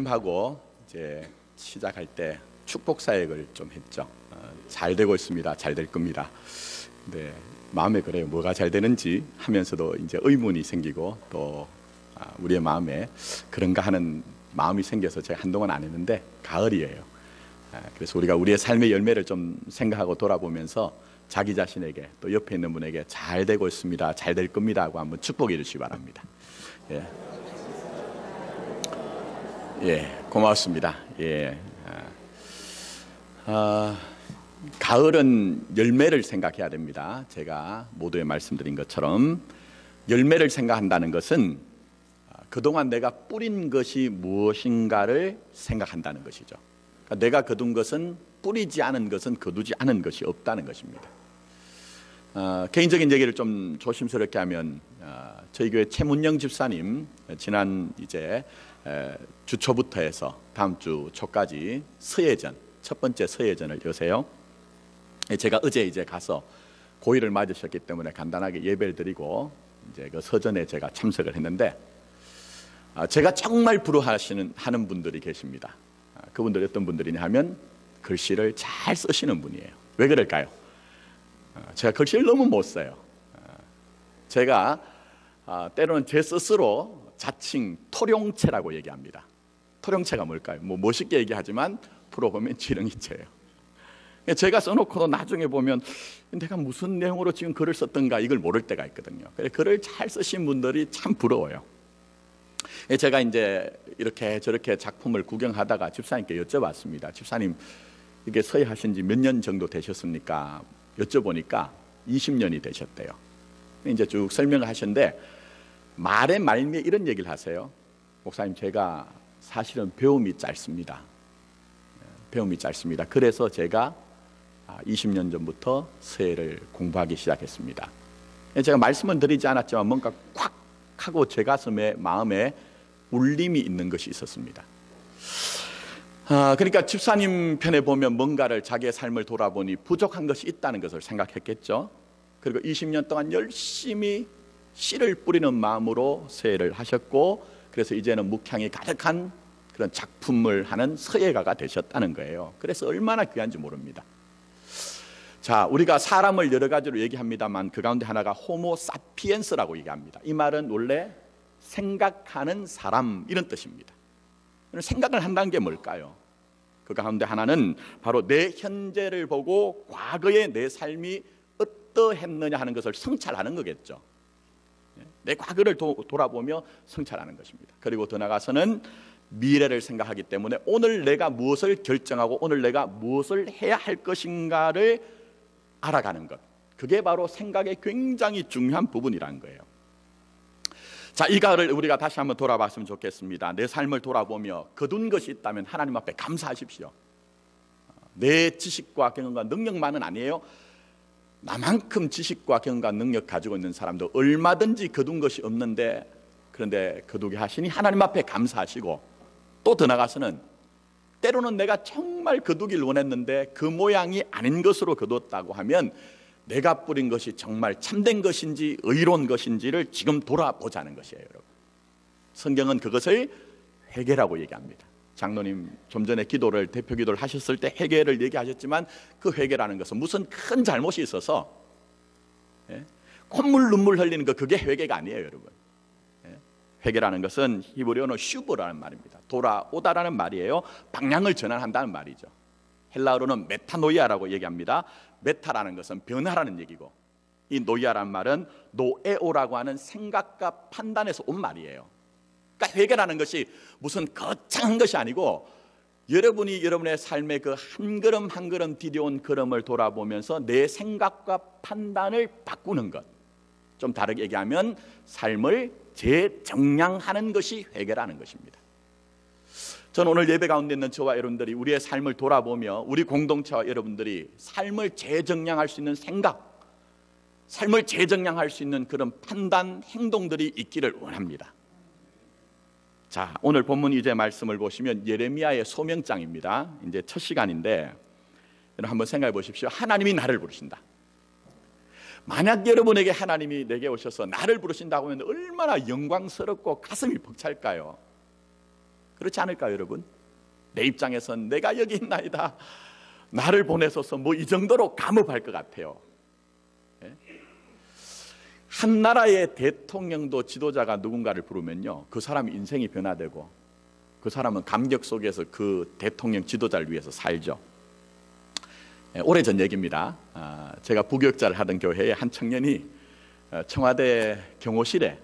하고 이제 시작할 때 축복 사역을 좀 했죠. 잘 되고 있습니다. 잘 될 겁니다. 근데 마음에 그래요. 뭐가 잘 되는지 하면서도 이제 의문이 생기고 또 우리의 마음에 그런가 하는 마음이 생겨서 제가 한동안 안 했는데 가을이에요. 그래서 우리가 우리의 삶의 열매를 좀 생각하고 돌아보면서 자기 자신에게 또 옆에 있는 분에게 잘 되고 있습니다. 잘 될 겁니다 하고 한번 축복해 주시기 바랍니다. 고맙습니다. 가을은 열매를 생각해야 됩니다. 제가 모두에 말씀드린 것처럼 열매를 생각한다는 것은 그동안 내가 뿌린 것이 무엇인가를 생각한다는 것이죠. 그러니까 내가 거둔 것은 뿌리지 않은 것은 거두지 않은 것이 없다는 것입니다. 개인적인 얘기를 좀 조심스럽게 하면 저희 교회 최문영 집사님 지난 이제 주 초부터 해서 다음 주 초까지 서예전 첫 번째 서예전을 여세요. 제가 어제 이제 가서 고일을 맞으셨기 때문에 간단하게 예배를 드리고 이제 그 서전에 제가 참석을 했는데 제가 정말 부러워하는 분들이 계십니다. 그분들이 어떤 분들이냐 하면 글씨를 잘 쓰시는 분이에요. 왜 그럴까요? 제가 글씨를 너무 못 써요. 제가 때로는 제 스스로 자칭 토룡체라고 얘기합니다. 토룡체가 뭘까요? 뭐 멋있게 얘기하지만 풀어보면 지렁이체예요. 제가 써놓고도 나중에 보면 내가 무슨 내용으로 지금 글을 썼던가 이걸 모를 때가 있거든요. 글을 잘 쓰신 분들이 참 부러워요. 제가 이제 이렇게 저렇게 작품을 구경하다가 집사님께 여쭤봤습니다. 집사님 이게 서예하신 지 몇 년 정도 되셨습니까? 여쭤보니까 20년이 되셨대요. 이제 쭉 설명을 하셨는데 말의 말미에 이런 얘기를 하세요. 목사님, 제가 사실은 배움이 짧습니다. 배움이 짧습니다. 그래서 제가 20년 전부터 서예를 공부하기 시작했습니다. 제가 말씀은 드리지 않았지만 뭔가 콱 하고 제 가슴에 마음에 울림이 있는 것이 있었습니다. 그러니까 집사님 편에 보면 뭔가를 자기의 삶을 돌아보니 부족한 것이 있다는 것을 생각했겠죠. 그리고 20년 동안 열심히 씨를 뿌리는 마음으로 서예를 하셨고 그래서 이제는 묵향이 가득한 그런 작품을 하는 서예가가 되셨다는 거예요. 그래서 얼마나 귀한지 모릅니다. 자, 우리가 사람을 여러 가지로 얘기합니다만 그 가운데 하나가 호모 사피엔스라고 얘기합니다. 이 말은 원래 생각하는 사람 이런 뜻입니다. 생각을 한다는 게 뭘까요? 그 가운데 하나는 바로 내 현재를 보고 과거의 내 삶이 어떠했느냐 하는 것을 성찰하는 거겠죠. 내 과거를 돌아보며 성찰하는 것입니다. 그리고 더 나아가서는 미래를 생각하기 때문에 오늘 내가 무엇을 결정하고 오늘 내가 무엇을 해야 할 것인가를 알아가는 것, 그게 바로 생각의 굉장히 중요한 부분이라는 거예요. 자, 이 가을을 우리가 다시 한번 돌아봤으면 좋겠습니다. 내 삶을 돌아보며 거둔 것이 있다면 하나님 앞에 감사하십시오. 내 지식과 경험과 능력만은 아니에요. 나만큼 지식과 경험과 능력 가지고 있는 사람도 얼마든지 거둔 것이 없는데, 그런데 거두게 하시니 하나님 앞에 감사하시고, 또 더 나가서는 때로는 내가 정말 거두길 원했는데 그 모양이 아닌 것으로 거뒀다고 하면 내가 뿌린 것이 정말 참된 것인지 의로운 것인지를 지금 돌아보자는 것이에요. 여러분, 성경은 그것을 회개라고 얘기합니다. 장로님 좀 전에 기도를 대표 기도를 하셨을 때 회개를 얘기하셨지만 그 회개라는 것은 무슨 큰 잘못이 있어서 콧물 눈물 흘리는 거, 그게 회개가 아니에요. 여러분, 회개라는 것은 히브리어는 슈브라는 말입니다. 돌아오다라는 말이에요. 방향을 전환한다는 말이죠. 헬라어로는 메타노이아라고 얘기합니다. 메타라는 것은 변화라는 얘기고, 이 노이아라는 말은 노에오라고 하는 생각과 판단에서 온 말이에요. 그러니까 회개라는 것이 무슨 거창한 것이 아니고 여러분이 여러분의 삶의 그 한 걸음 한 걸음 디뎌온 걸음을 돌아보면서 내 생각과 판단을 바꾸는 것, 좀 다르게 얘기하면 삶을 재정량하는 것이 회개라는 것입니다. 저는 오늘 예배 가운데 있는 저와 여러분들이 우리의 삶을 돌아보며 우리 공동체와 여러분들이 삶을 재정량할 수 있는 생각, 삶을 재정량할 수 있는 그런 판단, 행동들이 있기를 원합니다. 자, 오늘 본문 이제 말씀을 보시면 예레미야의 소명장입니다. 이제 첫 시간인데 여러분 한번 생각해 보십시오. 하나님이 나를 부르신다. 만약 여러분에게 하나님이 내게 오셔서 나를 부르신다고 하면 얼마나 영광스럽고 가슴이 벅찰까요? 그렇지 않을까요, 여러분? 내 입장에선 내가 여기 있나이다, 나를 보내소서, 뭐 이 정도로 감업할 것 같아요. 한 나라의 대통령도 지도자가 누군가를 부르면요, 그 사람의 인생이 변화되고 그 사람은 감격 속에서 그 대통령 지도자를 위해서 살죠. 오래전 얘기입니다. 제가 부교육자를 하던 교회에 한 청년이 청와대 경호실에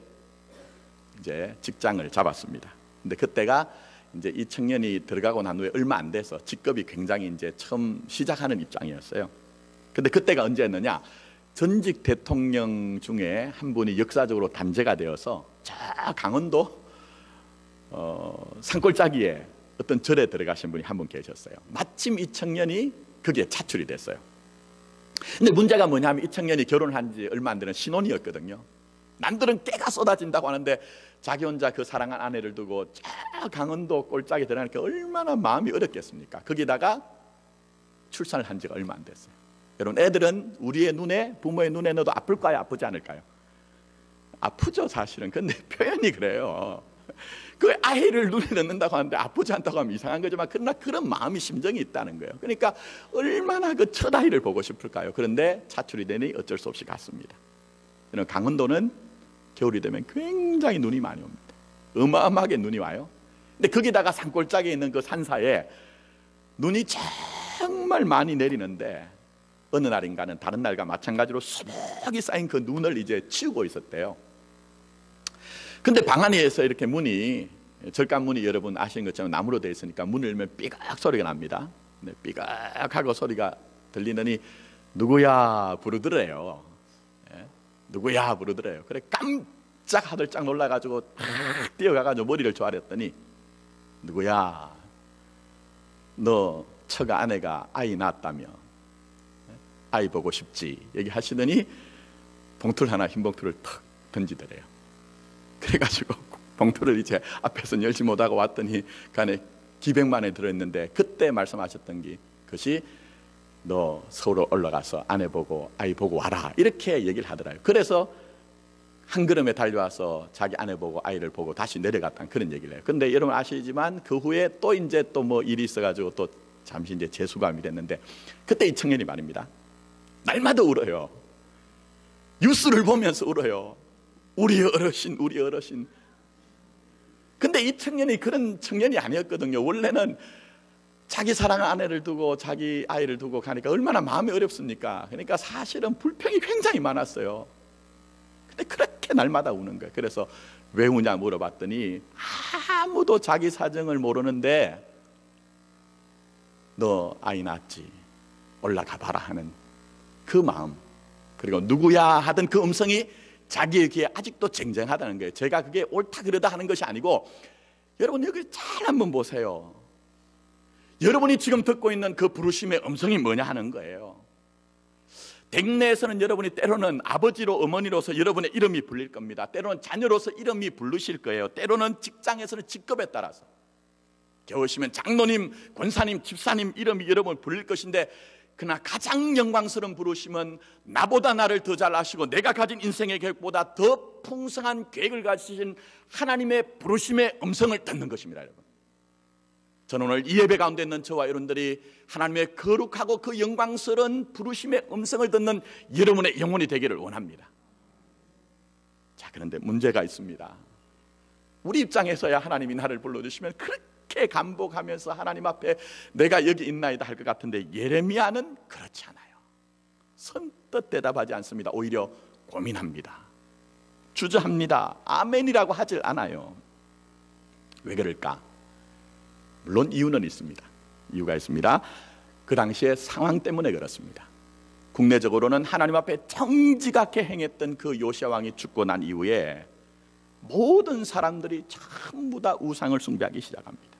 이제 직장을 잡았습니다. 근데 그때가 이제 이 청년이 들어가고 난 후에 얼마 안 돼서 직급이 굉장히 이제 처음 시작하는 입장이었어요. 근데 그때가 언제였느냐? 전직 대통령 중에 한 분이 역사적으로 단죄가 되어서 저 강원도 산골짜기에 어떤 절에 들어가신 분이 한 분 계셨어요. 마침 이 청년이 거기에 차출이 됐어요. 근데 문제가 뭐냐면 이 청년이 결혼한 지 얼마 안 되는 신혼이었거든요. 남들은 깨가 쏟아진다고 하는데 자기 혼자 그 사랑한 아내를 두고 저 강원도 꼴짝에 들어가니까 얼마나 마음이 어렵겠습니까? 거기다가 출산을 한 지가 얼마 안 됐어요. 여러분, 애들은 우리의 눈에, 부모의 눈에 넣어도 아플까요, 아프지 않을까요? 아프죠, 사실은. 근데 표현이 그래요. 그 아이를 눈에 넣는다고 하는데 아프지 않다고 하면 이상한 거지만, 그러나 그런 마음이, 심정이 있다는 거예요. 그러니까 얼마나 그 첫 아이를 보고 싶을까요? 그런데 차출이 되니 어쩔 수 없이 갔습니다. 강원도는 겨울이 되면 굉장히 눈이 많이 옵니다. 어마어마하게 눈이 와요. 근데 거기다가 산골짜기에 있는 그 산사에 눈이 정말 많이 내리는데 어느 날인가는 다른 날과 마찬가지로 수북이 쌓인 그 눈을 이제 치우고 있었대요. 근데 방 안에서 이렇게 문이, 절간문이 여러분 아시는 것처럼 나무로 되어 있으니까 문을 열면 삐걱 소리가 납니다. 네, 삐걱하고 소리가 들리더니 누구야 부르더래요. 누구야 부르더래요. 그래 깜짝 하들짝 놀라가지고 뛰어가가지고 머리를 조아렸더니, 누구야, 너 처가 아내가 아이 낳았다며, 아이 보고 싶지, 얘기하시더니 봉투를 하나, 흰 봉투를 턱 던지더래요. 그래가지고 봉투를 이제 앞에서 열지 못하고 왔더니 그 안에 기백만 원 들어있는데, 그때 말씀하셨던 게 그것이 너 서울로 올라가서 아내 보고 아이 보고 와라, 이렇게 얘기를 하더라고요. 그래서 한 걸음에 달려와서 자기 아내 보고 아이를 보고 다시 내려갔다는 그런 얘기를 해요. 근데 여러분 아시지만 그 후에 또 이제 또 뭐 일이 있어가지고 또 잠시 이제 재수감이 됐는데, 그때 이 청년이 말입니다, 날마다 울어요. 뉴스를 보면서 울어요. 우리 어르신, 우리 어르신. 근데 이 청년이 그런 청년이 아니었거든요. 원래는 자기 사랑하는 아내를 두고 자기 아이를 두고 가니까 얼마나 마음이 어렵습니까? 그러니까 사실은 불평이 굉장히 많았어요. 근데 그렇게 날마다 우는 거예요. 그래서 왜 우냐 물어봤더니 아무도 자기 사정을 모르는데 너 아이 낳았지, 올라가 봐라 하는 그 마음, 그리고 누구야 하던 그 음성이 자기의 귀에 아직도 쟁쟁하다는 거예요. 제가 그게 옳다 그러다 하는 것이 아니고, 여러분 여기 잘 한번 보세요. 여러분이 지금 듣고 있는 그 부르심의 음성이 뭐냐 하는 거예요. 댁내에서는 여러분이 때로는 아버지로, 어머니로서 여러분의 이름이 불릴 겁니다. 때로는 자녀로서 이름이 부르실 거예요. 때로는 직장에서는 직급에 따라서, 겨우시면 장로님, 권사님, 집사님 이름이 여러분 불릴 것인데, 그러나 가장 영광스러운 부르심은 나보다 나를 더 잘 아시고 내가 가진 인생의 계획보다 더 풍성한 계획을 가지신 하나님의 부르심의 음성을 듣는 것입니다. 여러분, 저는 오늘 이 예배 가운데 있는 저와 여러분들이 하나님의 거룩하고 그 영광스러운 부르심의 음성을 듣는 여러분의 영혼이 되기를 원합니다. 자, 그런데 문제가 있습니다. 우리 입장에서야 하나님이 나를 불러주시면 그렇게 감복하면서 하나님 앞에 내가 여기 있나이다 할 것 같은데, 예레미야는 그렇지 않아요. 선뜻 대답하지 않습니다. 오히려 고민합니다. 주저합니다. 아멘이라고 하질 않아요. 왜 그럴까? 물론 이유는 있습니다. 이유가 있습니다. 그 당시의 상황 때문에 그렇습니다. 국내적으로는 하나님 앞에 정직하게 행했던 그 요시야 왕이 죽고 난 이후에 모든 사람들이 전부 다 우상을 숭배하기 시작합니다.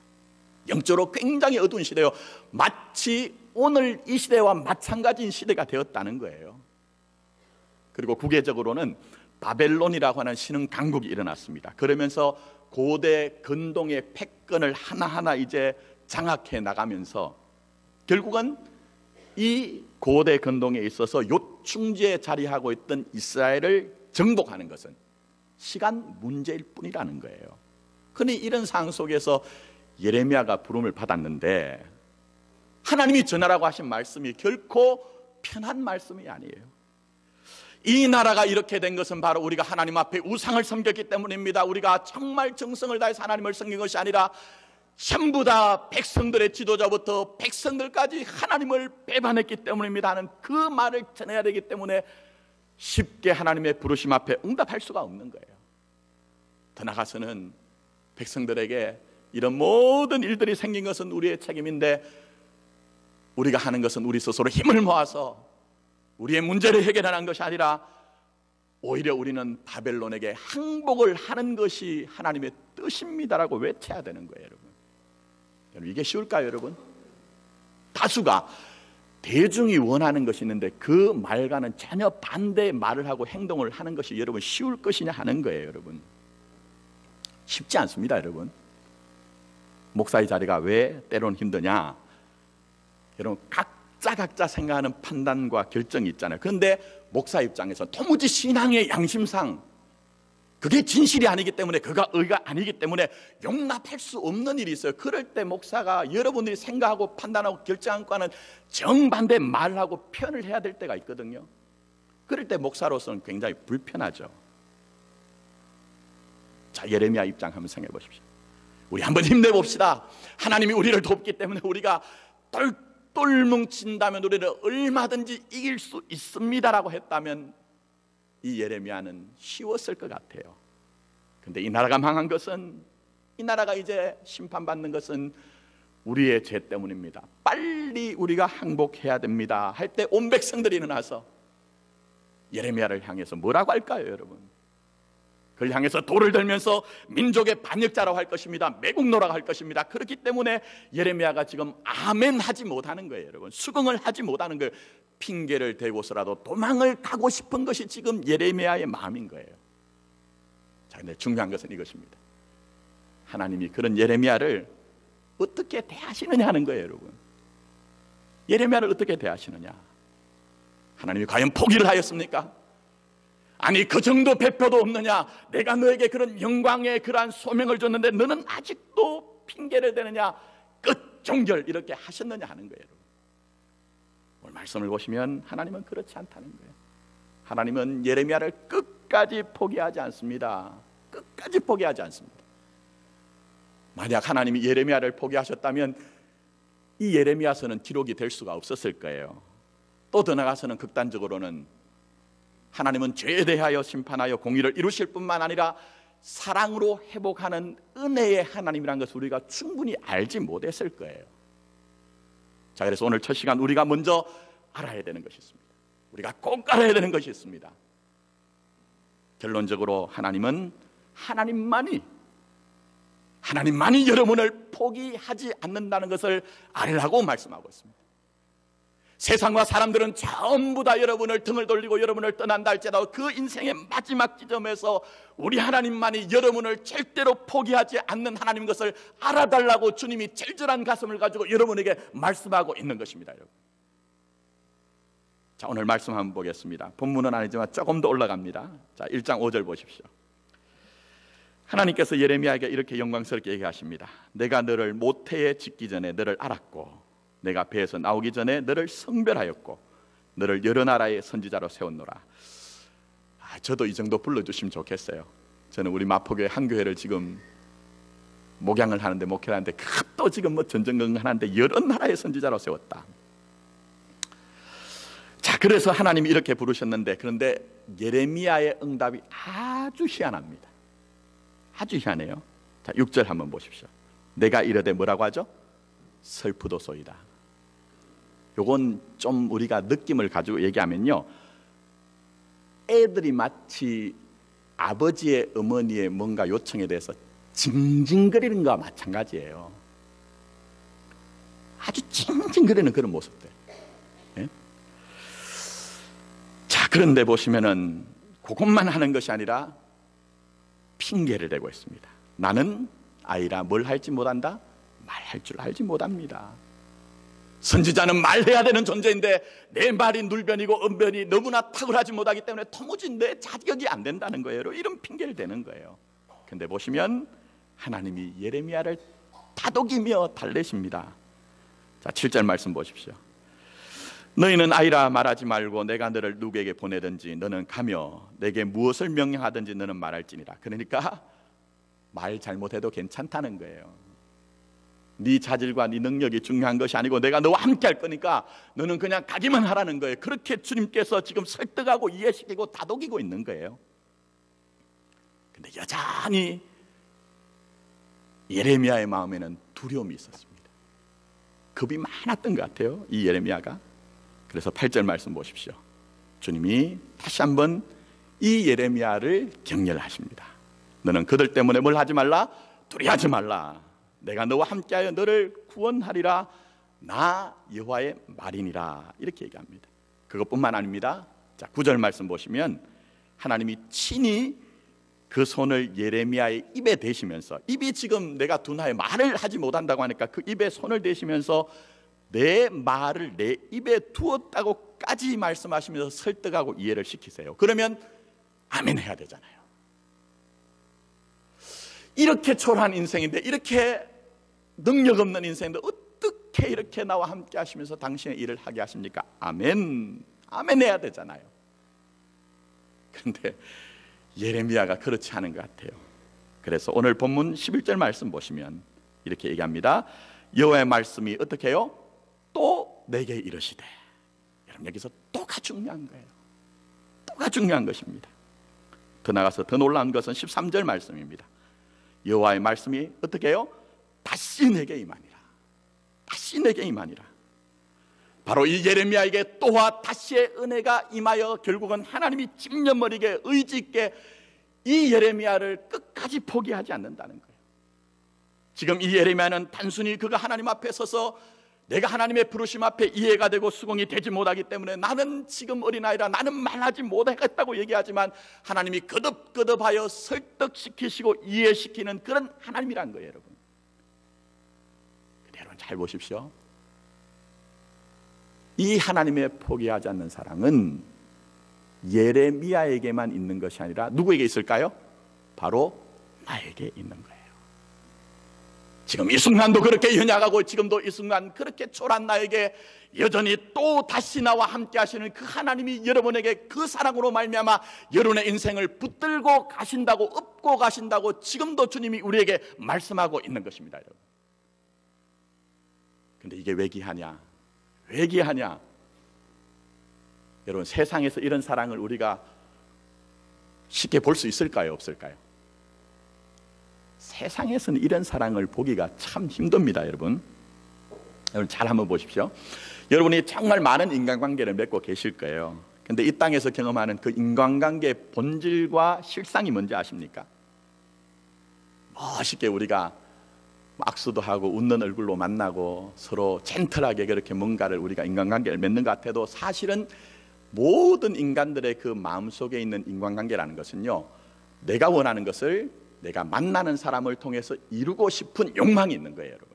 영적으로 굉장히 어두운 시대요. 마치 오늘 이 시대와 마찬가지인 시대가 되었다는 거예요. 그리고 국외적으로는 바벨론이라고 하는 신흥 강국이 일어났습니다. 그러면서 고대 근동의 패권을 하나하나 이제 장악해 나가면서 결국은 이 고대 근동에 있어서 요충지에 자리하고 있던 이스라엘을 정복하는 것은 시간 문제일 뿐이라는 거예요. 그러니 이런 상황 속에서 예레미야가 부름을 받았는데 하나님이 전하라고 하신 말씀이 결코 편한 말씀이 아니에요. 이 나라가 이렇게 된 것은 바로 우리가 하나님 앞에 우상을 섬겼기 때문입니다. 우리가 정말 정성을 다해서 하나님을 섬긴 것이 아니라 전부 다 백성들의 지도자부터 백성들까지 하나님을 배반했기 때문입니다 하는 그 말을 전해야 되기 때문에 쉽게 하나님의 부르심 앞에 응답할 수가 없는 거예요. 더 나아가서는 백성들에게 이런 모든 일들이 생긴 것은 우리의 책임인데 우리가 하는 것은 우리 스스로 힘을 모아서 우리의 문제를 해결하는 것이 아니라 오히려 우리는 바벨론에게 항복을 하는 것이 하나님의 뜻입니다라고 외쳐야 되는 거예요. 여러분, 이게 쉬울까요? 여러분, 다수가 대중이 원하는 것이 있는데 그 말과는 전혀 반대의 말을 하고 행동을 하는 것이 여러분 쉬울 것이냐 하는 거예요. 여러분, 쉽지 않습니다. 여러분, 목사의 자리가 왜 때로는 힘드냐? 여러분, 각자 생각하는 판단과 결정이 있잖아요. 그런데 목사 입장에서 도무지 신앙의 양심상 그게 진실이 아니기 때문에, 그가 의가 아니기 때문에 용납할 수 없는 일이 있어요. 그럴 때 목사가 여러분들이 생각하고 판단하고 결정한 거는 정반대 말하고 표현을 해야 될 때가 있거든요. 그럴 때 목사로서는 굉장히 불편하죠. 자, 예레미야 입장 한번 생각해 보십시오. 우리 한번 힘내봅시다. 하나님이 우리를 돕기 때문에 우리가 똘똘 뭉친다면 우리를 얼마든지 이길 수 있습니다라고 했다면 이 예레미야는 쉬웠을 것 같아요. 근데 이 나라가 망한 것은, 이 나라가 이제 심판받는 것은 우리의 죄 때문입니다. 빨리 우리가 항복해야 됩니다 할 때 온 백성들이 일어나서 예레미야를 향해서 뭐라고 할까요? 여러분, 그를 향해서 돌을 들면서 민족의 반역자라고 할 것입니다. 매국노라고 할 것입니다. 그렇기 때문에 예레미야가 지금 아멘 하지 못하는 거예요. 여러분, 수긍을 하지 못하는 거예요. 핑계를 대고서라도 도망을 가고 싶은 것이 지금 예레미야의 마음인 거예요. 자, 근데 중요한 것은 이것입니다. 하나님이 그런 예레미야를 어떻게 대하시느냐 하는 거예요. 여러분, 예레미야를 어떻게 대하시느냐? 하나님이 과연 포기를 하였습니까? 아니, 그 정도 배표도 없느냐? 내가 너에게 그런 영광의 그러한 소명을 줬는데 너는 아직도 핑계를 대느냐? 끝, 종결 이렇게 하셨느냐 하는 거예요. 오늘 말씀을 보시면 하나님은 그렇지 않다는 거예요. 하나님은 예레미야를 끝까지 포기하지 않습니다. 끝까지 포기하지 않습니다. 만약 하나님이 예레미야를 포기하셨다면 이 예레미야서는 기록이 될 수가 없었을 거예요. 또 더 나아가서는 극단적으로는 하나님은 죄에 대하여 심판하여 공의를 이루실 뿐만 아니라 사랑으로 회복하는 은혜의 하나님이라는 것을 우리가 충분히 알지 못했을 거예요. 자, 그래서 오늘 첫 시간 우리가 먼저 알아야 되는 것이 있습니다. 우리가 꼭 알아야 되는 것이 있습니다. 결론적으로 하나님은 하나님만이 여러분을 포기하지 않는다는 것을 알라고 말씀하고 있습니다. 세상과 사람들은 전부 다 여러분을 등을 돌리고 여러분을 떠난다 할지라도 그 인생의 마지막 지점에서 우리 하나님만이 여러분을 절대로 포기하지 않는 하나님인 것을 알아달라고 주님이 절절한 가슴을 가지고 여러분에게 말씀하고 있는 것입니다. 여러분, 자, 오늘 말씀 한번 보겠습니다. 본문은 아니지만 조금 더 올라갑니다. 자, 1장 5절 보십시오. 하나님께서 예레미야에게 이렇게 영광스럽게 얘기하십니다. 내가 너를 모태에 짓기 전에 너를 알았고 내가 배에서 나오기 전에 너를 성별하였고 너를 여러 나라의 선지자로 세웠노라. 저도 이 정도 불러주시면 좋겠어요. 저는 우리 마포교회 한 교회를 지금 목양을 하는데, 목회를 하는데 또 지금 뭐 전전긍긍하는데 여러 나라의 선지자로 세웠다. 자, 그래서 하나님이 이렇게 부르셨는데, 그런데 예레미야의 응답이 아주 희한합니다. 아주 희한해요. 자, 6절 한번 보십시오. 내가 이르되 뭐라고 하죠? 슬프도소이다. 요건 좀 우리가 느낌을 가지고 얘기하면요, 애들이 마치 아버지의 어머니의 뭔가 요청에 대해서 징징거리는 것과 마찬가지예요. 아주 징징거리는 그런 모습들. 예? 자, 그런데 보시면은 그것만 하는 것이 아니라 핑계를 대고 있습니다. 나는 아이라 뭘 할지 못한다? 말할 줄 알지 못합니다. 선지자는 말해야 되는 존재인데 내 말이 눌변이고 언변이 너무나 탁월하지 못하기 때문에 도무지 내 자격이 안 된다는 거예요. 이런 핑계를 대는 거예요. 근데 보시면 하나님이 예레미야를 다독이며 달래십니다. 자, 7절 말씀 보십시오. 너희는 아이라 말하지 말고 내가 너를 누구에게 보내든지 너는 가며 내게 무엇을 명령하든지 너는 말할지니라. 그러니까 말 잘못해도 괜찮다는 거예요. 네 자질과 네 능력이 중요한 것이 아니고 내가 너와 함께 할 거니까 너는 그냥 가기만 하라는 거예요. 그렇게 주님께서 지금 설득하고 이해시키고 다독이고 있는 거예요. 근데 여전히 예레미야의 마음에는 두려움이 있었습니다. 겁이 많았던 것 같아요, 이 예레미야가. 그래서 8절 말씀 보십시오. 주님이 다시 한번 이 예레미야를 격려하십니다. 너는 그들 때문에 뭘 하지 말라? 두려워하지 말라. 내가 너와 함께하여 너를 구원하리라. 나 여호와의 말이니라. 이렇게 얘기합니다. 그것뿐만 아닙니다. 자, 9절 말씀 보시면 하나님이 친히 그 손을 예레미야의 입에 대시면서, 입이 지금 내가 둔하에 말을 하지 못한다고 하니까 그 입에 손을 대시면서 내 말을 내 입에 두었다고까지 말씀하시면서 설득하고 이해를 시키세요. 그러면 아멘 해야 되잖아요. 이렇게 초라한 인생인데, 이렇게 능력 없는 인생인데 어떻게 이렇게 나와 함께 하시면서 당신의 일을 하게 하십니까? 아멘, 아멘 해야 되잖아요. 그런데 예레미야가 그렇지 않은 것 같아요. 그래서 오늘 본문 11절 말씀 보시면 이렇게 얘기합니다. 여호와의 말씀이 어떻게 해요? 또 내게 이르시되. 여러분, 여기서 또가 중요한 거예요. 또가 중요한 것입니다. 더 나가서 더 놀라운 것은 13절 말씀입니다. 여호와의 말씀이 어떻게 해요? 다시 내게 임하니라. 다시 내게 임하니라. 바로 이 예레미야에게 또한 다시의 은혜가 임하여 결국은 하나님이 집념어리게 의지 있게 이 예레미야를 끝까지 포기하지 않는다는 거예요. 지금 이 예레미야는 단순히 그가 하나님 앞에 서서 내가 하나님의 부르심 앞에 이해가 되고 수긍이 되지 못하기 때문에 나는 지금 어린아이라 나는 말하지 못하겠다고 얘기하지만 하나님이 거듭거듭하여 설득시키시고 이해시키는 그런 하나님이란 거예요, 여러분. 근데 여러분 잘 보십시오. 이 하나님의 포기하지 않는 사랑은 예레미야에게만 있는 것이 아니라 누구에게 있을까요? 바로 나에게 있는 거예요. 지금 이 순간도 그렇게 연약하고 지금도 이 순간 그렇게 초라한 나에게 여전히 또 다시 나와 함께 하시는 그 하나님이 여러분에게 그 사랑으로 말미암아 여러분의 인생을 붙들고 가신다고, 업고 가신다고 지금도 주님이 우리에게 말씀하고 있는 것입니다, 여러분. 근데 이게 왜 귀하냐? 왜 귀하냐? 여러분, 세상에서 이런 사랑을 우리가 쉽게 볼 수 있을까요? 없을까요? 세상에서는 이런 사랑을 보기가 참 힘듭니다, 여러분. 여러분 잘 한번 보십시오. 여러분이 정말 많은 인간관계를 맺고 계실 거예요. 근데 이 땅에서 경험하는 그 인간관계의 본질과 실상이 뭔지 아십니까? 멋있게 우리가 악수도 하고 웃는 얼굴로 만나고 서로 젠틀하게 그렇게 뭔가를 우리가 인간관계를 맺는 것 같아도 사실은 모든 인간들의 그 마음속에 있는 인간관계라는 것은요, 내가 원하는 것을 내가 만나는 사람을 통해서 이루고 싶은 욕망이 있는 거예요, 여러분.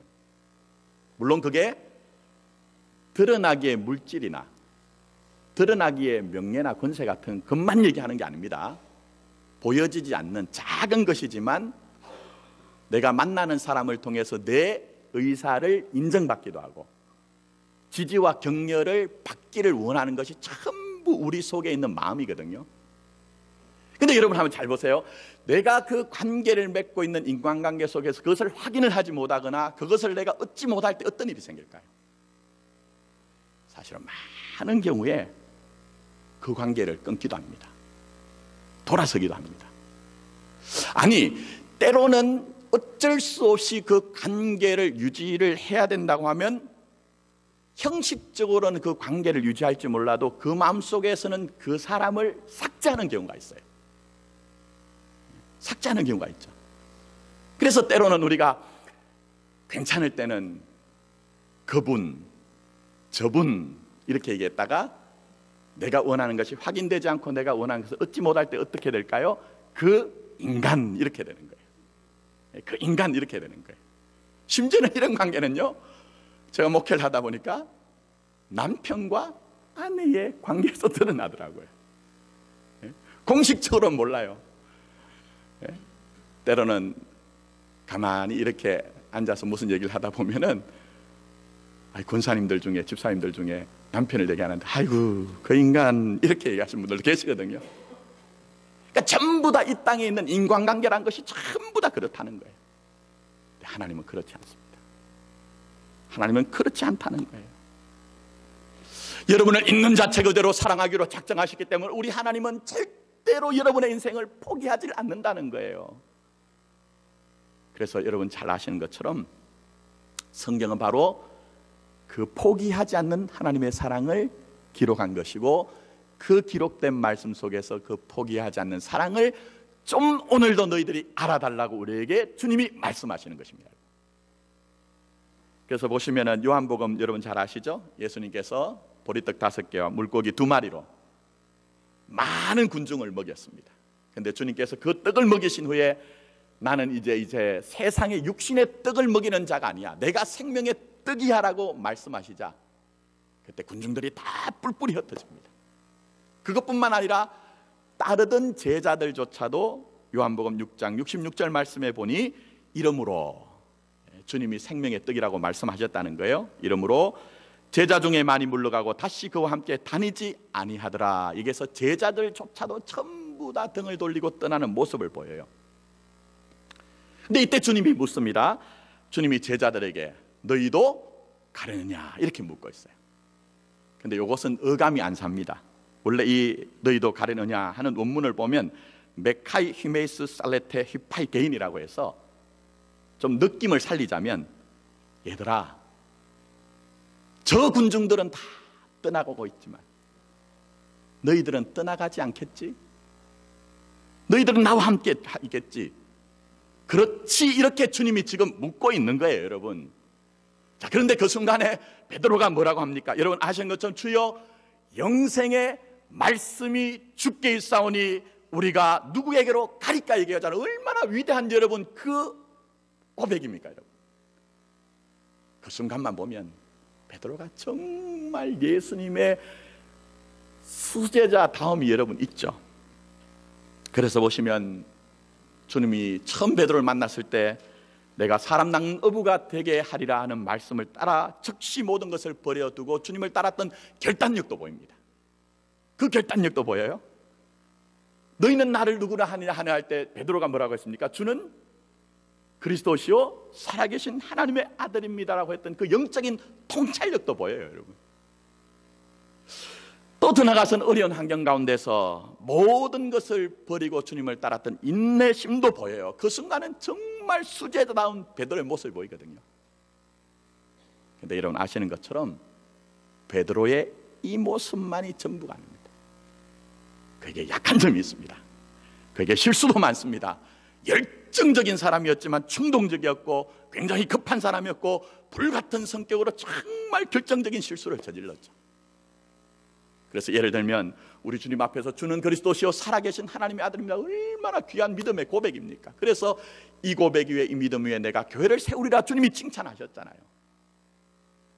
물론 그게 드러나기의 물질이나 드러나기의 명예나 권세 같은 것만 얘기하는 게 아닙니다. 보여지지 않는 작은 것이지만 내가 만나는 사람을 통해서 내 의사를 인정받기도 하고 지지와 격려를 받기를 원하는 것이 전부 우리 속에 있는 마음이거든요. 근데 여러분 한번 잘 보세요. 내가 그 관계를 맺고 있는 인간관계 속에서 그것을 확인을 하지 못하거나 그것을 내가 얻지 못할 때 어떤 일이 생길까요? 사실은 많은 경우에 그 관계를 끊기도 합니다. 돌아서기도 합니다. 아니, 때로는 어쩔 수 없이 그 관계를 유지를 해야 된다고 하면 형식적으로는 그 관계를 유지할지 몰라도 그 마음속에서는 그 사람을 삭제하는 경우가 있어요. 삭제하는 경우가 있죠. 그래서 때로는 우리가 괜찮을 때는 그분, 저분 이렇게 얘기했다가 내가 원하는 것이 확인되지 않고 내가 원하는 것을 얻지 못할 때 어떻게 될까요? 그 인간 이렇게 되는 거예요. 그 인간 이렇게 되는 거예요. 심지어는 이런 관계는요, 제가 목회를 하다 보니까 남편과 아내의 관계에서 드러나더라고요. 공식적으로는 몰라요. 때로는 가만히 이렇게 앉아서 무슨 얘기를 하다 보면은 권사님들 중에, 집사님들 중에 남편을 얘기하는데 아이고 그 인간 이렇게 얘기하시는 분들도 계시거든요. 그러니까 전부 다 이 땅에 있는 인간관계란 것이 전부 다 그렇다는 거예요. 근데 하나님은 그렇지 않습니다. 하나님은 그렇지 않다는 거예요. 여러분을 있는 자체 그대로 사랑하기로 작정하셨기 때문에 우리 하나님은 절대로 여러분의 인생을 포기하지 않는다는 거예요. 그래서 여러분 잘 아시는 것처럼 성경은 바로 그 포기하지 않는 하나님의 사랑을 기록한 것이고, 그 기록된 말씀 속에서 그 포기하지 않는 사랑을 좀 오늘도 너희들이 알아달라고 우리에게 주님이 말씀하시는 것입니다. 그래서 보시면은 요한복음 여러분 잘 아시죠? 예수님께서 보리떡 5개와 물고기 2마리로 많은 군중을 먹였습니다. 그런데 주님께서 그 떡을 먹이신 후에 나는 이제 세상의 육신의 떡을 먹이는 자가 아니야, 내가 생명의 떡이야라고 말씀하시자 그때 군중들이 다 뿔뿔이 흩어집니다. 그것뿐만 아니라 따르던 제자들조차도 요한복음 6장 66절 말씀에 보니 이러므로, 주님이 생명의 떡이라고 말씀하셨다는 거예요. 이러므로 제자 중에 많이 물러가고 다시 그와 함께 다니지 아니하더라. 여기서 제자들조차도 전부 다 등을 돌리고 떠나는 모습을 보여요. 근데 이때 주님이 묻습니다. 주님이 제자들에게 너희도 가려느냐 이렇게 묻고 있어요. 근데 이것은 어감이 안 삽니다. 원래 이 너희도 가려느냐 하는 원문을 보면 메카이 히메이스 살레테 히파이 게인이라고 해서 좀 느낌을 살리자면, 얘들아 저 군중들은 다 떠나가고 있지만 너희들은 떠나가지 않겠지? 너희들은 나와 함께 있겠지? 그렇지, 이렇게 주님이 지금 묻고 있는 거예요, 여러분. 자, 그런데 그 순간에 베드로가 뭐라고 합니까? 여러분 아시는 것처럼 주여 영생의 말씀이 주께 있사오니 우리가 누구에게로 가리까 얘기하잖아요. 얼마나 위대한 여러분 그 고백입니까, 여러분? 그 순간만 보면 베드로가 정말 예수님의 수제자 다움이 여러분 있죠. 그래서 보시면 주님이 처음 베드로를 만났을 때 내가 사람 낚는 어부가 되게 하리라 하는 말씀을 따라 즉시 모든 것을 버려두고 주님을 따랐던 결단력도 보입니다. 그 결단력도 보여요. 너희는 나를 누구라 하느냐 할 때 베드로가 뭐라고 했습니까? 주는 그리스도시요 살아계신 하나님의 아들입니다라고 했던 그 영적인 통찰력도 보여요, 여러분. 또 더 나아가서는 어려운 환경 가운데서 모든 것을 버리고 주님을 따랐던 인내심도 보여요. 그 순간은 정말 수제자다운 베드로의 모습을 보이거든요. 그런데 여러분 아시는 것처럼 베드로의 이 모습만이 전부가 아닙니다. 그에게 약한 점이 있습니다. 그에게 실수도 많습니다. 열정적인 사람이었지만 충동적이었고 굉장히 급한 사람이었고 불같은 성격으로 정말 결정적인 실수를 저질렀죠. 그래서 예를 들면 우리 주님 앞에서 주는 그리스도시요 살아계신 하나님의 아들입니다. 얼마나 귀한 믿음의 고백입니까? 그래서 이 고백 위에, 이 믿음 위에 내가 교회를 세우리라 주님이 칭찬하셨잖아요.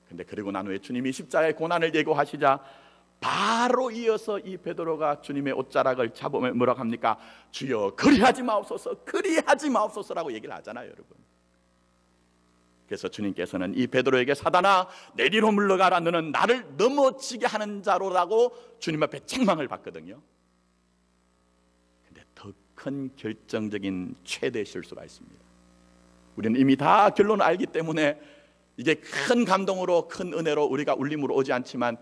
근데 그리고 난 후에 주님이 십자가의 고난을 예고하시자 바로 이어서 이 베드로가 주님의 옷자락을 잡으면 뭐라고 합니까? 주여 그리하지 마옵소서, 그리하지 마옵소서라고 얘기를 하잖아요, 여러분. 그래서 주님께서는 이 베드로에게 사단아 내리로 물러가라, 너는 나를 넘어지게 하는 자로라고 주님 앞에 책망을 받거든요. 근데 더 큰 결정적인 최대 실수가 있습니다. 우리는 이미 다 결론을 알기 때문에 이게 큰 감동으로 큰 은혜로 우리가 울림으로 오지 않지만,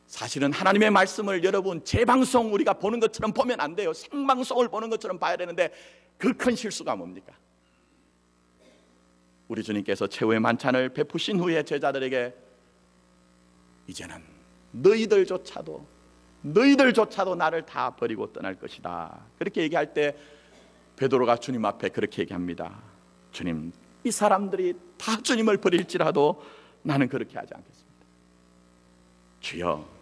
사실은 하나님의 말씀을 여러분 재방송 우리가 보는 것처럼 보면 안 돼요. 생방송을 보는 것처럼 봐야 되는데 그 큰 실수가 뭡니까? 우리 주님께서 최후의 만찬을 베푸신 후에 제자들에게 이제는 너희들조차도 나를 다 버리고 떠날 것이다, 그렇게 얘기할 때 베드로가 주님 앞에 그렇게 얘기합니다. 주님, 이 사람들이 다 주님을 버릴지라도 나는 그렇게 하지 않겠습니다. 주여,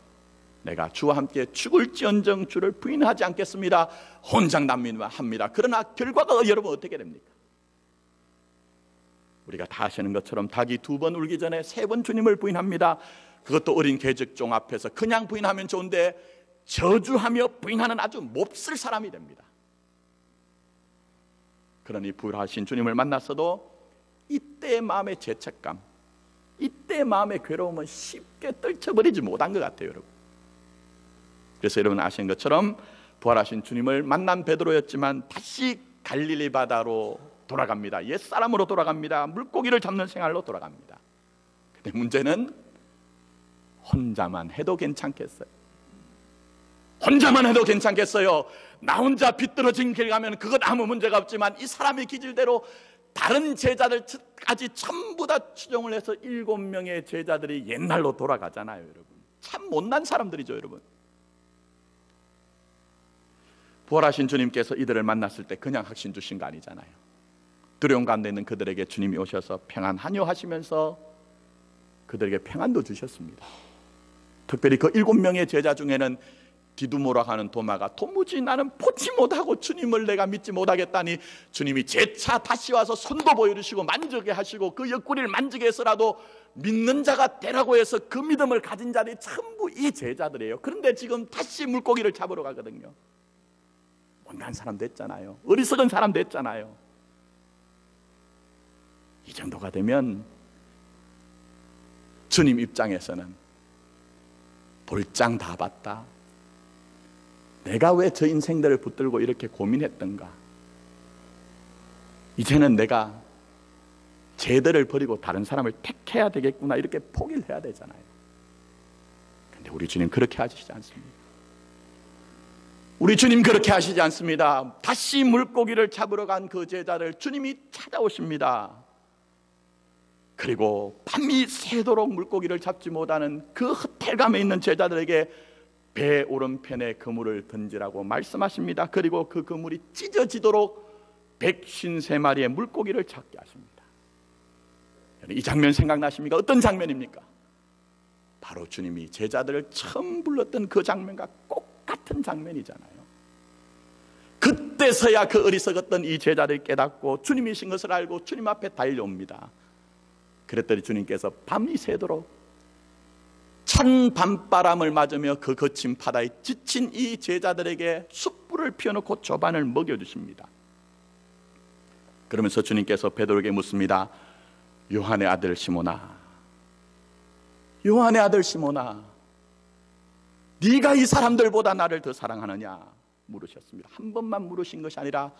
내가 주와 함께 죽을지언정 주를 부인하지 않겠습니다. 혼장난민합니다. 그러나 결과가 여러분 어떻게 됩니까? 우리가 다 아시는 것처럼 닭이 2번 울기 전에 3번 주님을 부인합니다. 그것도 어린 계적종 앞에서 그냥 부인하면 좋은데 저주하며 부인하는 아주 몹쓸 사람이 됩니다. 그러니 부활하신 주님을 만났어도 이때의 마음의 죄책감, 이때의 마음의 괴로움은 쉽게 떨쳐버리지 못한 것 같아요, 여러분. 그래서 여러분 아시는 것처럼 부활하신 주님을 만난 베드로였지만 다시 갈릴리 바다로 돌아갑니다. 옛사람으로 돌아갑니다. 물고기를 잡는 생활로 돌아갑니다. 근데 문제는 혼자만 해도 괜찮겠어요? 혼자만 해도 괜찮겠어요? 나 혼자 비뚤어진 길 가면 그것 아무 문제가 없지만 이 사람의 기질대로 다른 제자들까지 전부 다 추종을 해서 7명의 제자들이 옛날로 돌아가잖아요, 여러분. 참 못난 사람들이죠, 여러분. 부활하신 주님께서 이들을 만났을 때 그냥 확신 주신 거 아니잖아요. 두려움 가운데 있는 그들에게 주님이 오셔서 평안하뇨 하시면서 그들에게 평안도 주셨습니다. 특별히 그 7명의 제자 중에는 디두모라 하는 도마가 도무지 나는 보지 못하고 주님을 내가 믿지 못하겠다니 주님이 재차 다시 와서 손도 보여주시고 만지게 하시고 그 옆구리를 만지게 해서라도 믿는 자가 되라고 해서 그 믿음을 가진 자들이 전부 이 제자들이에요. 그런데 지금 다시 물고기를 잡으러 가거든요. 못난 사람 됐잖아요. 어리석은 사람 됐잖아요. 이 정도가 되면 주님 입장에서는 볼장 다 봤다. 내가 왜 저 인생들을 붙들고 이렇게 고민했던가. 이제는 내가 쟤들을 버리고 다른 사람을 택해야 되겠구나, 이렇게 포기를 해야 되잖아요. 근데 우리 주님 그렇게 하시지 않습니다. 우리 주님 그렇게 하시지 않습니다. 다시 물고기를 잡으러 간 그 제자를 주님이 찾아오십니다. 그리고 밤이 새도록 물고기를 잡지 못하는 그 헛탈감에 있는 제자들에게 배 오른편에 그물을 던지라고 말씀하십니다. 그리고 그 그물이 찢어지도록 153마리의 물고기를 잡게 하십니다. 이 장면 생각나십니까? 어떤 장면입니까? 바로 주님이 제자들을 처음 불렀던 그 장면과 똑같은 장면이잖아요. 그때서야 그 어리석었던 이 제자들이 깨닫고 주님이신 것을 알고 주님 앞에 달려옵니다. 그랬더니 주님께서 밤이 새도록 찬 밤바람을 맞으며 그 거친 바다에 지친 이 제자들에게 숯불을 피워놓고 조반을 먹여주십니다. 그러면서 주님께서 베드로에게 묻습니다. 요한의 아들 시몬아, 요한의 아들 시몬아, 네가 이 사람들보다 나를 더 사랑하느냐 물으셨습니다. 한 번만 물으신 것이 아니라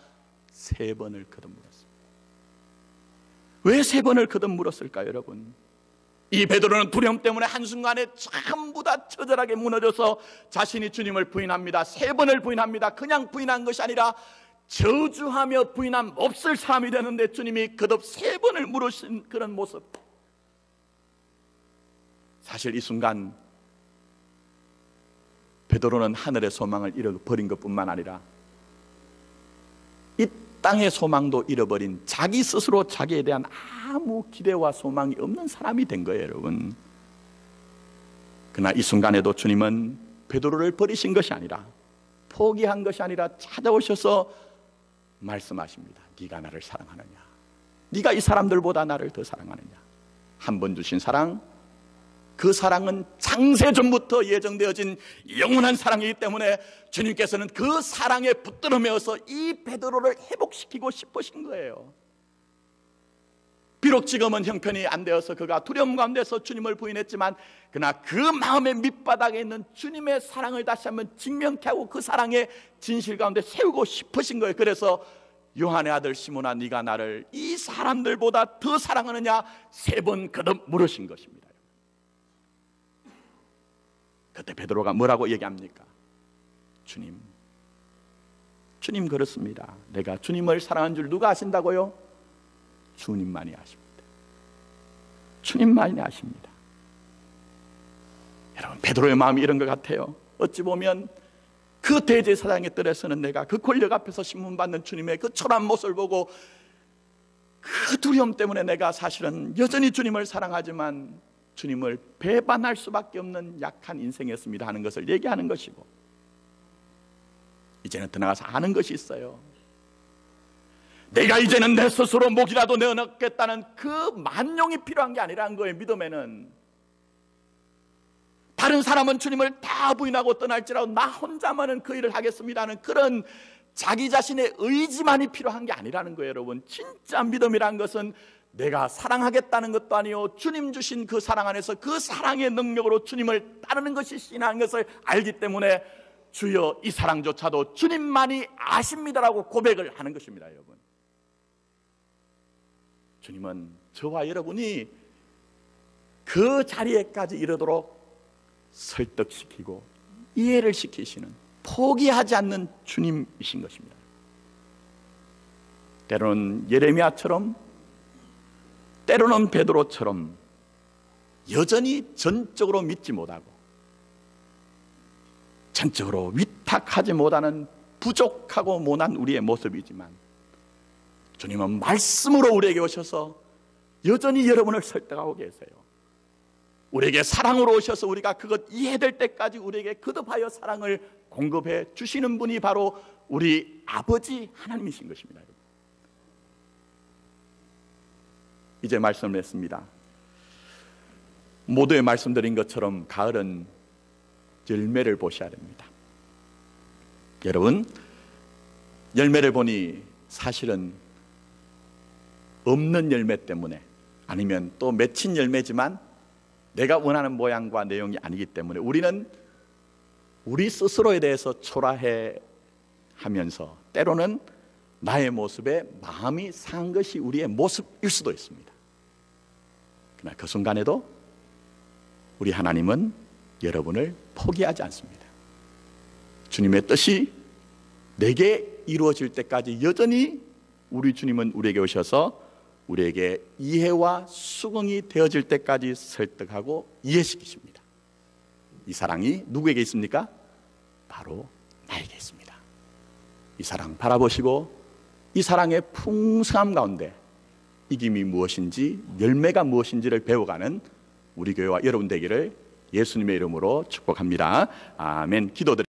3번을 거듭 물었습니다. 왜 3번을 거듭 물었을까요, 여러분? 이 베드로는 두려움 때문에 한순간에 전부 다 처절하게 무너져서 자신이 주님을 부인합니다. 3번을 부인합니다. 그냥 부인한 것이 아니라 저주하며 부인함 없을 사람이 되는데 주님이 거듭 3번을 물으신 그런 모습. 사실 이 순간 베드로는 하늘의 소망을 잃어버린 것뿐만 아니라 이 땅의 소망도 잃어버린, 자기 스스로 자기에 대한 아무 기대와 소망이 없는 사람이 된 거예요, 여러분. 그러나 이 순간에도 주님은 베드로를 버리신 것이 아니라, 포기한 것이 아니라 찾아오셔서 말씀하십니다. 네가 나를 사랑하느냐, 네가 이 사람들보다 나를 더 사랑하느냐. 한 번 주신 사랑, 그 사랑은 창세전부터 예정되어진 영원한 사랑이기 때문에 주님께서는 그 사랑에 붙들어 메어서 이 베드로를 회복시키고 싶으신 거예요. 비록 지금은 형편이 안 되어서 그가 두려움 가운데서 주님을 부인했지만, 그러나 그 마음의 밑바닥에 있는 주님의 사랑을 다시 한번 증명케 하고 그 사랑의 진실 가운데 세우고 싶으신 거예요. 그래서 요한의 아들 시몬아, 네가 나를 이 사람들보다 더 사랑하느냐 3번 거듭 물으신 것입니다. 그때 베드로가 뭐라고 얘기합니까? 주님 그렇습니다. 내가 주님을 사랑한 줄 누가 아신다고요? 주님만이 아십니다. 주님만이 아십니다. 여러분, 베드로의 마음이 이런 것 같아요. 어찌 보면 그 대제사장의 뜰에서는 내가 그 권력 앞에서 신문받는 주님의 그 초라한 모습을 보고 그 두려움 때문에 내가 사실은 여전히 주님을 사랑하지만 주님을 배반할 수밖에 없는 약한 인생이었습니다 하는 것을 얘기하는 것이고, 이제는 더 나가서 아는 것이 있어요. 내가 이제는 내 스스로 목이라도 내어놓겠다는 그 만용이 필요한 게 아니라는 거예요. 믿음에는 다른 사람은 주님을 다 부인하고 떠날지라도 나 혼자만은 그 일을 하겠습니다 하는 그런 자기 자신의 의지만이 필요한 게 아니라는 거예요. 여러분, 진짜 믿음이란 것은 내가 사랑하겠다는 것도 아니요, 주님 주신 그 사랑 안에서 그 사랑의 능력으로 주님을 따르는 것이 신앙인 것을 알기 때문에 주여 이 사랑조차도 주님만이 아십니다라고 고백을 하는 것입니다. 여러분, 주님은 저와 여러분이 그 자리에까지 이르도록 설득시키고 이해를 시키시는, 포기하지 않는 주님이신 것입니다. 때로는 예레미야처럼, 때로는 베드로처럼 여전히 전적으로 믿지 못하고 전적으로 위탁하지 못하는 부족하고 모난 우리의 모습이지만, 주님은 말씀으로 우리에게 오셔서 여전히 여러분을 설득하고 계세요. 우리에게 사랑으로 오셔서 우리가 그것 이해될 때까지 우리에게 거듭하여 사랑을 공급해 주시는 분이 바로 우리 아버지 하나님이신 것입니다. 이제 말씀을 했습니다. 모두에 말씀드린 것처럼 가을은 열매를 보셔야 됩니다. 여러분, 열매를 보니 사실은 없는 열매 때문에, 아니면 또 맺힌 열매지만 내가 원하는 모양과 내용이 아니기 때문에 우리는 우리 스스로에 대해서 초라해 하면서 때로는 나의 모습에 마음이 상한 것이 우리의 모습일 수도 있습니다. 그러나 그 순간에도 우리 하나님은 여러분을 포기하지 않습니다. 주님의 뜻이 내게 이루어질 때까지 여전히 우리 주님은 우리에게 오셔서 우리에게 이해와 수긍이 되어질 때까지 설득하고 이해시키십니다. 이 사랑이 누구에게 있습니까? 바로 나에게 있습니다. 이 사랑 바라보시고 이 사랑의 풍성함 가운데 이김이 무엇인지, 열매가 무엇인지를 배워가는 우리 교회와 여러분 되기를 예수님의 이름으로 축복합니다. 아멘. 기도드립니다.